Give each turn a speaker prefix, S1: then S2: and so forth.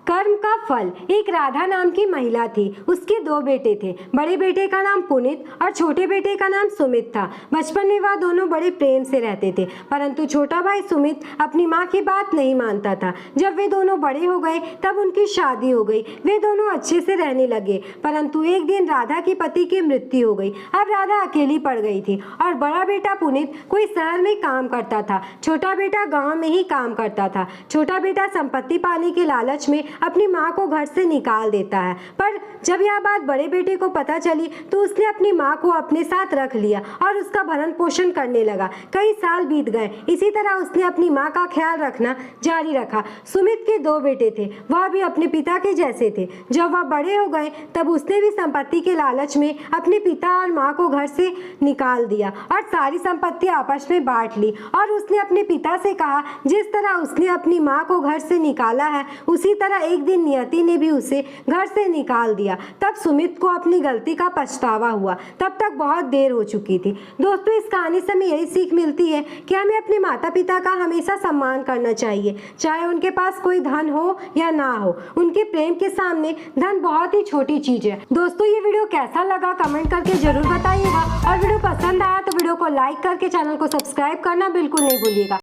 S1: कर्म का फल। एक राधा नाम की महिला थी। उसके दो बेटे थे। बड़े बेटे का नाम पुनित और छोटे बेटे का नाम सुमित था। बचपन में वह दोनों बड़े प्रेम से रहते थे, परंतु छोटा भाई सुमित अपनी माँ की बात नहीं मानता था। जब वे दोनों बड़े हो गए तब उनकी शादी हो गई। वे दोनों अच्छे से रहने लगे, परंतु एक दिन राधा के पति की मृत्यु हो गई। अब राधा अकेली पड़ गई थी और बड़ा बेटा पुनित कोई शहर में काम करता था, छोटा बेटा गाँव में ही काम करता था। छोटा बेटा संपत्ति पाने के लालच में अपनी माँ को घर से निकाल देता है, पर जब यह बात बड़े बेटे को पता चली तो उसने अपनी माँ को अपने साथ रख लिया और उसका भरण पोषण करने लगा। कई साल बीत गए। इसी तरह उसने अपनी माँ का ख्याल रखना जारी रखा। सुमित के दो बेटे थे, वह भी अपने पिता के जैसे थे। जब वह बड़े हो गए तब उसने भी संपत्ति के लालच में अपने पिता और माँ को घर से निकाल दिया और सारी संपत्ति आपस में बांट ली। और उसने अपने पिता से कहा, जिस तरह उसने अपनी माँ को घर से निकाला है उसी तरह एक दिन नियति ने भी उसे घर से निकाल दिया। तब सुमित को अपनी गलती का पछतावा हुआ। तब तक बहुत देर हो चुकी थी। दोस्तों, इस कहानी से हमें यही सीख मिलती है कि हमें अपने माता पिता का हमेशा सम्मान करना चाहिए, चाहे उनके पास कोई धन हो या ना हो। उनके प्रेम के सामने धन बहुत ही छोटी चीज है। दोस्तों, ये वीडियो कैसा लगा कमेंट करके जरूर बताइएगा और वीडियो पसंद आया तो वीडियो को लाइक करके चैनल को सब्सक्राइब करना बिल्कुल नहीं भूलिएगा।